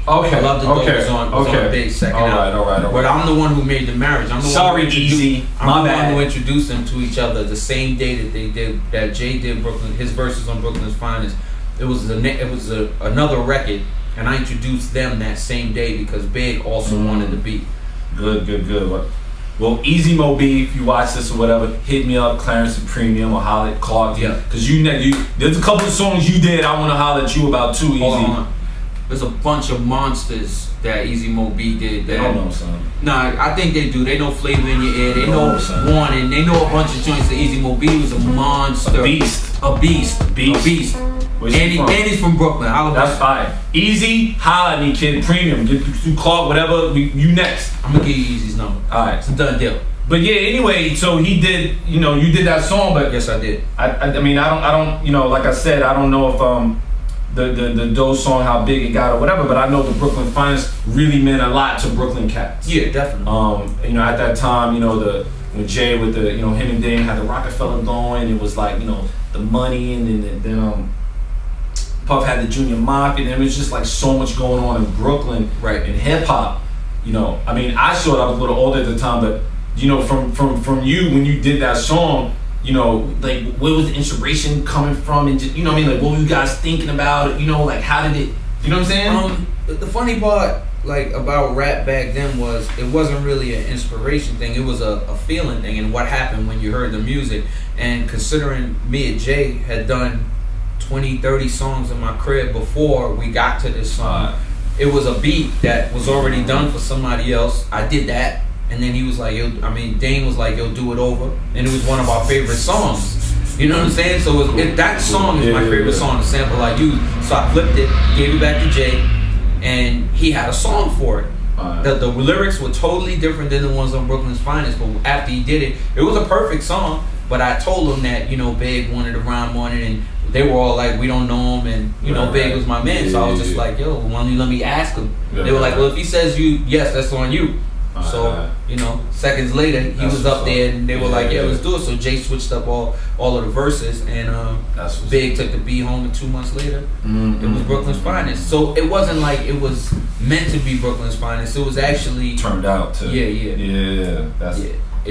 Okay. I Love the Dope was on Big second album. All right. But I'm the one who made the marriage. I'm the Sorry, one who Easy. I'm the one who introduced them to each other the same day that Jay did Brooklyn, his verses on Brooklyn's Finest. It was another record, and I introduced them that same day because Big also wanted the beat. Good. Well, Easy Mo B, if you watch this or whatever, hit me up, Clarence the Premium or holler at Clark. Yeah. Because there's a couple of songs you did I want to holler at you about too, Easy. Hold on. There's a bunch of monsters that Easy Mo B did. They don't know something. Nah, I think they do. They know Flavor in Your Ear. They know Warning. They know a bunch of joints that Easy Mo B was a monster. A beast. A beast. Where's And he from? he's from Brooklyn. That's fine. Easy, holla at me, kid. Premium. Get through Clark, whatever. You next. I'm gonna give you Easy's number. Alright. It's a done deal. But yeah, anyway, so he did, you did that song, but Yes, I did. I mean, I don't, like I said, I don't know if the Doe song, how big it got or whatever, but I know the Brooklyn Finest really meant a lot to Brooklyn cats. Yeah, definitely. At that time, when Jay with the, him and Dame had the Rockefeller going, it was like, the money, and then Puff had the Junior Mafia, and it was just like so much going on in Brooklyn, right, in hip hop. I mean, I saw it, I was a little older at the time, but from you when you did that song, like where was the inspiration coming from, and just, what were you guys thinking about? Like how did it? You know what I'm saying? The funny part, like about rap back then was it wasn't really an inspiration thing. It was a feeling thing, and what happened when you heard the music. And considering me and Jay had done 20, 30 songs in my crib before we got to this song, it was a beat that was already done for somebody else. I did that. And then he was like, Dane was like, do it over. And it was one of our favorite songs. You know what I'm saying? So that song is my favorite song, the sample I used. So I flipped it, gave it back to Jay, and he had a song for it. The lyrics were totally different than the ones on Brooklyn's Finest, but after he did it, it was a perfect song. But I told him that, Big wanted to rhyme on it, and they were all like, we don't know him, and Big was my man. So I was just like, yo, why don't you let me ask him? They were like, well, if he says yes, that's on you. So, seconds later, he was up there, and they were like, yeah, let's do it. So Jay switched up all of the verses, and Big took the beat home, and 2 months later, it was Brooklyn's Finest. So it wasn't like it was meant to be Brooklyn's Finest. It was actually turned out to. Yeah.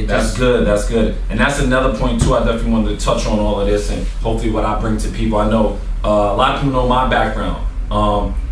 That's good. And that's another point too. I definitely wanted to touch on all of this, and hopefully what I bring to people. I know a lot of people know my background.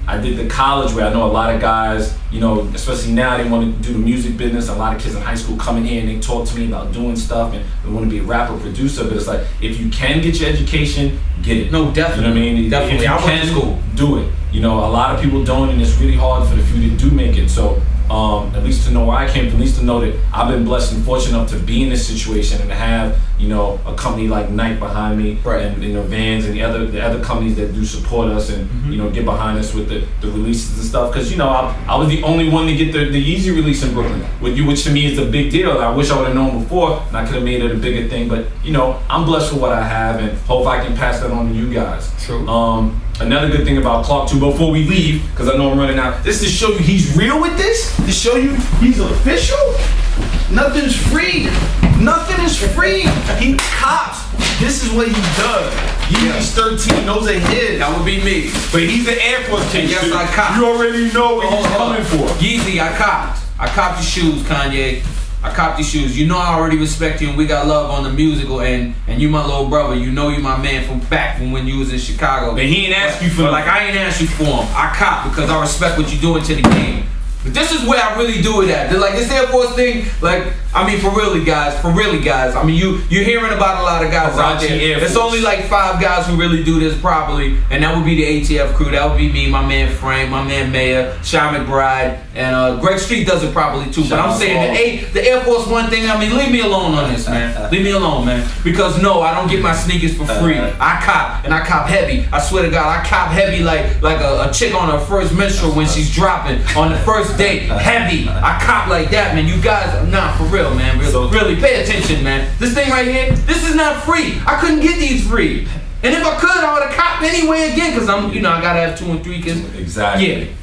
I did the college where I know a lot of guys, especially now they want to do the music business. A lot of kids in high school come in here and they talk to me about doing stuff and they want to be a rapper, producer. But it's like, if you can get your education, get it. No, definitely. You know what I mean? Definitely. If you I went to school. Do it. A lot of people don't, and it's really hard for the few that do make it. So at least to know where I came from, at least to know that I've been blessed and fortunate enough to be in this situation and to have, a company like Nike behind me, right, and Vans and the other companies that do support us and get behind us with the releases and stuff. Because I was the only one to get the Yeezy release in Brooklyn with you, which to me is a big deal. I wish I would have known before and I could have made it a bigger thing. But I'm blessed for what I have, and hope I can pass that on to you guys. True. Another good thing about Clark too, before we leave, because I know I'm running out, this to show you he's real with this, to show you he's official. Nothing's free. Nothing is free. He cops. This is what he does. He's 13, those are his. That would be me. But he's the Air Force kid. Yes, I copped. You already know what he's coming for. Yeezy, I copped. I copped the shoes, Kanye. I copped these shoes. I already respect you, and we got love on the musical, and you my little brother. You my man from when you was in Chicago. But he ain't asked you for I ain't asked you for him. I cop because I respect what you doing to the game. But this is where I really do it at. Like this Air Force thing, for really guys. I mean, you're hearing about a lot of guys out there. There's only like 5 guys who really do this properly, and that would be the ATF crew. That would be me, my man Frank, my man Mayor, Sean McBride, and Greg Street does it properly too. But I'm saying the Air Force One thing, leave me alone on this, man. Leave me alone, man. Because no, I don't get my sneakers for free. I cop, and I cop heavy. I swear to God, I cop heavy like a chick on her first menstrual when she's dropping on the first date. Heavy. I cop like that, man. You guys, for real, man. Really, pay attention, man. This thing right here, this is not free. I couldn't get these free. And if I could, I would have copped anyway again, because I gotta have 2 and 3 kids. Exactly. Yeah.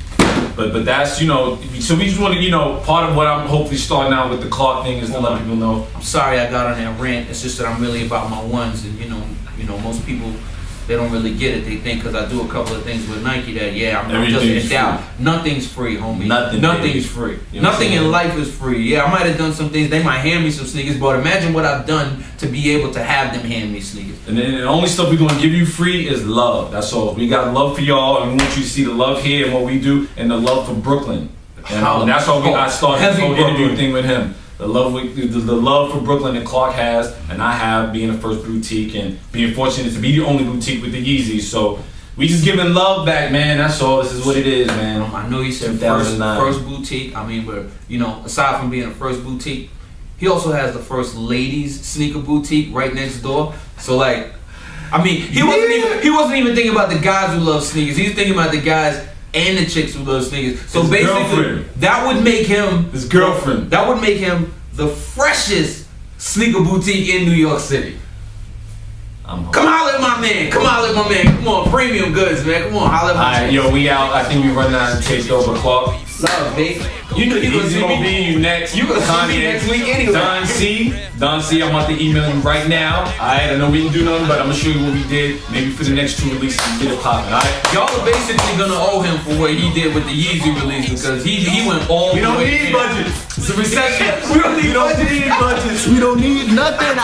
But that's, so we just want to, part of what I'm hopefully starting out with the Clark thing is to let people know. I'm sorry I got on that rant. It's just that I'm really about my ones, and most people they don't really get it. They think because I do a couple of things with Nike that I'm just Everything's endowed. free. Nothing's free, homie. Nothing's free. You know Nothing in life is free. Yeah, I might have done some things. They might hand me some sneakers, but imagine what I've done to be able to have them hand me sneakers. And then the only stuff we're gonna give you free is love. That's all. We got love for y'all, and we want you to see the love here and what we do, and the love for Brooklyn. And that's why I started this whole interview thing with him. The love for Brooklyn that Clark has, and I have, being the first boutique and being fortunate to be the only boutique with the Yeezys. So we just giving love back, man. That's all. This is what it is, man. I know you said first boutique. I mean, but aside from being the first boutique, he also has the first ladies sneaker boutique right next door. So he wasn't even thinking about the guys who love sneakers. He was thinking about the guys and the chicks who love sneakers. So basically, that would make him his girlfriend. That would make him the freshest sneaker boutique in New York City. Come holler at my man. Come on, premium goods, man. Come on, holler at my man. Yo, we out. I think we running out of taste over Clark. Love, babe. You know he's gonna be you next. You gonna see me next week anyway. Don C, I'm about to email you right now. Alright, I know we didn't do nothing, but I'm gonna show you what we did. Maybe for the next 2 releases, we get it popping. Alright. Y'all are basically gonna owe him for what he did with the Yeezy release because he went all. We don't need budgets. It's a recession. We don't need budgets. We don't need nothing.